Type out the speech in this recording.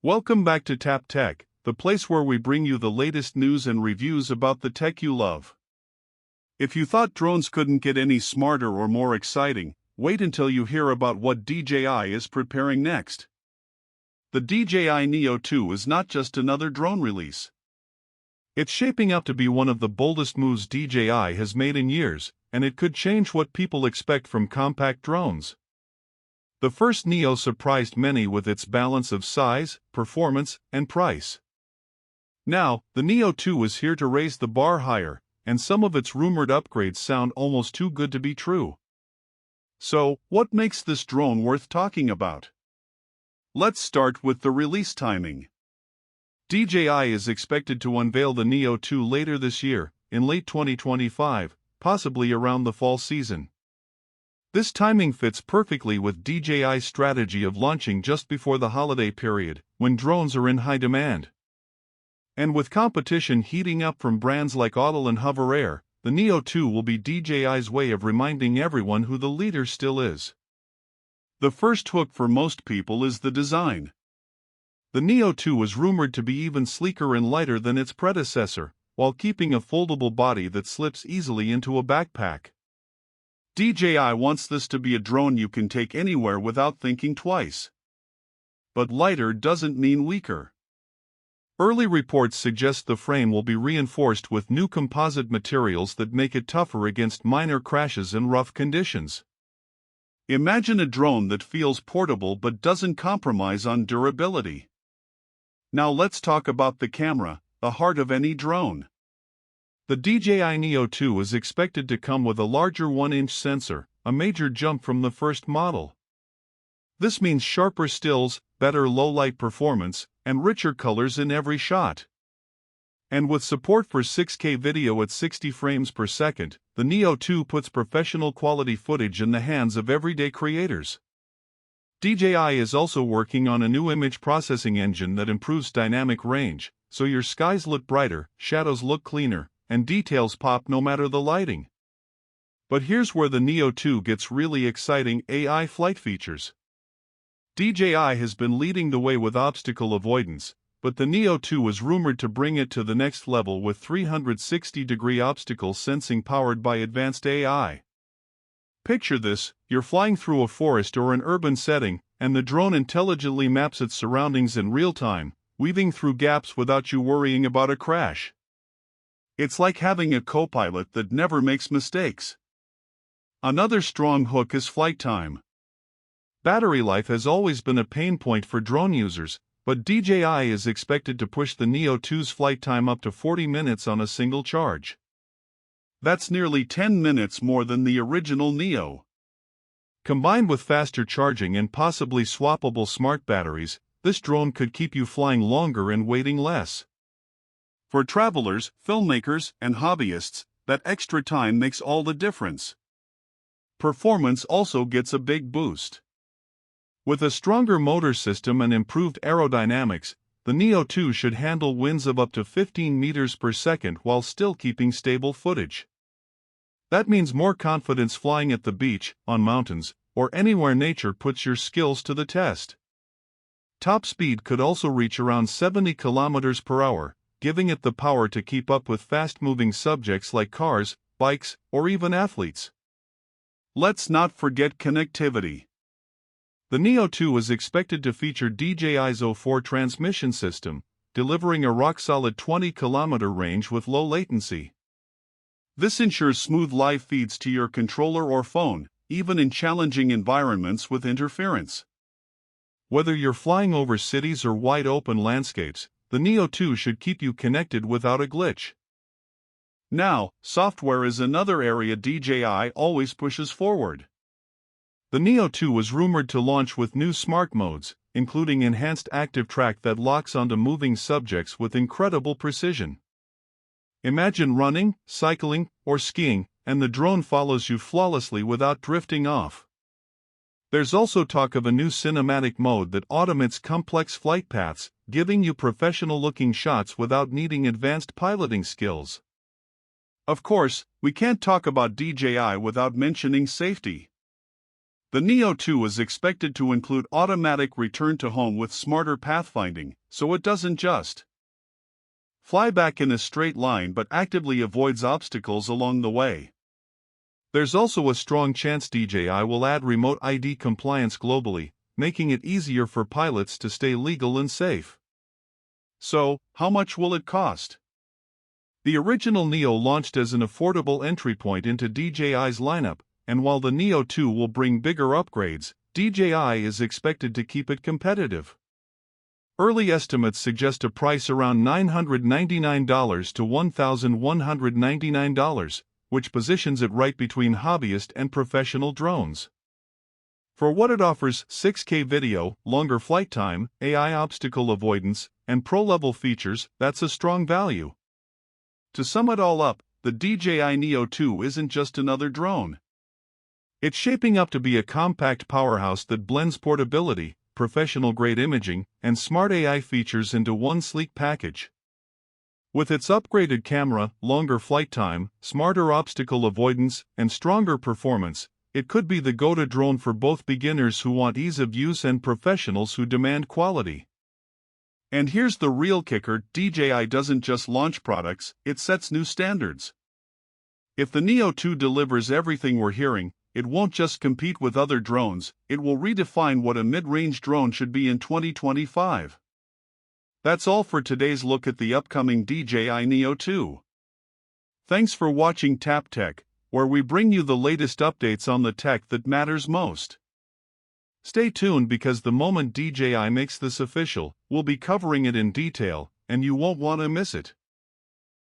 Welcome back to Tap Tech, the place where we bring you the latest news and reviews about the tech you love. If you thought drones couldn't get any smarter or more exciting, wait until you hear about what DJI is preparing next. The DJI Neo 2 is not just another drone release. It's shaping up to be one of the boldest moves DJI has made in years, and it could change what people expect from compact drones. The first Neo surprised many with its balance of size, performance, and price. Now, the Neo 2 is here to raise the bar higher, and some of its rumored upgrades sound almost too good to be true. So, what makes this drone worth talking about? Let's start with the release timing. DJI is expected to unveil the Neo 2 later this year, in late 2025, possibly around the fall season. This timing fits perfectly with DJI's strategy of launching just before the holiday period, when drones are in high demand. And with competition heating up from brands like Autel and Hover Air, the Neo 2 will be DJI's way of reminding everyone who the leader still is. The first hook for most people is the design. The Neo 2 is rumored to be even sleeker and lighter than its predecessor, while keeping a foldable body that slips easily into a backpack. DJI wants this to be a drone you can take anywhere without thinking twice. But lighter doesn't mean weaker. Early reports suggest the frame will be reinforced with new composite materials that make it tougher against minor crashes and rough conditions. Imagine a drone that feels portable but doesn't compromise on durability. Now let's talk about the camera, the heart of any drone. The DJI Neo 2 is expected to come with a larger 1-inch sensor, a major jump from the first model. This means sharper stills, better low-light performance, and richer colors in every shot. And with support for 6K video at 60 frames per second, the Neo 2 puts professional quality footage in the hands of everyday creators. DJI is also working on a new image processing engine that improves dynamic range, so your skies look brighter, shadows look cleaner, and details pop no matter the lighting. But here's where the Neo 2 gets really exciting: AI flight features. DJI has been leading the way with obstacle avoidance, but the Neo 2 is rumored to bring it to the next level with 360-degree obstacle sensing powered by advanced AI. Picture this: you're flying through a forest or an urban setting, and the drone intelligently maps its surroundings in real time, weaving through gaps without you worrying about a crash. It's like having a co-pilot that never makes mistakes. Another strong hook is flight time. Battery life has always been a pain point for drone users, but DJI is expected to push the Neo 2's flight time up to 40 minutes on a single charge. That's nearly 10 minutes more than the original Neo. Combined with faster charging and possibly swappable smart batteries, this drone could keep you flying longer and waiting less. For travelers, filmmakers, and hobbyists, that extra time makes all the difference. Performance also gets a big boost. With a stronger motor system and improved aerodynamics, the Neo 2 should handle winds of up to 15 meters per second while still keeping stable footage. That means more confidence flying at the beach, on mountains, or anywhere nature puts your skills to the test. Top speed could also reach around 70 kilometers per hour, giving it the power to keep up with fast-moving subjects like cars, bikes, or even athletes. Let's not forget connectivity. The Neo 2 is expected to feature DJI's O4 transmission system, delivering a rock-solid 20-kilometer range with low latency. This ensures smooth live feeds to your controller or phone, even in challenging environments with interference. Whether you're flying over cities or wide-open landscapes, the Neo 2 should keep you connected without a glitch. Now, software is another area DJI always pushes forward. The Neo 2 was rumored to launch with new smart modes, including enhanced active track that locks onto moving subjects with incredible precision. Imagine running, cycling, or skiing, and the drone follows you flawlessly without drifting off. There's also talk of a new cinematic mode that automates complex flight paths, giving you professional-looking shots without needing advanced piloting skills. Of course, we can't talk about DJI without mentioning safety. The Neo 2 is expected to include automatic return to home with smarter pathfinding, so it doesn't just fly back in a straight line but actively avoids obstacles along the way. There's also a strong chance DJI will add remote ID compliance globally, making it easier for pilots to stay legal and safe. So, how much will it cost? The original Neo launched as an affordable entry point into DJI's lineup, and while the Neo 2 will bring bigger upgrades, DJI is expected to keep it competitive. Early estimates suggest a price around $999 to $1,199, which positions it right between hobbyist and professional drones. For what it offers, 6K video, longer flight time, AI obstacle avoidance, and pro-level features, that's a strong value. To sum it all up, the DJI Neo 2 isn't just another drone. It's shaping up to be a compact powerhouse that blends portability, professional-grade imaging, and smart AI features into one sleek package. With its upgraded camera, longer flight time, smarter obstacle avoidance, and stronger performance, it could be the go-to drone for both beginners who want ease of use and professionals who demand quality. And here's the real kicker: DJI doesn't just launch products, it sets new standards. If the Neo 2 delivers everything we're hearing, it won't just compete with other drones, it will redefine what a mid-range drone should be in 2025. That's all for today's look at the upcoming DJI Neo 2. Thanks for watching Tap Tech, where we bring you the latest updates on the tech that matters most. Stay tuned because the moment DJI makes this official, we'll be covering it in detail, and you won't want to miss it.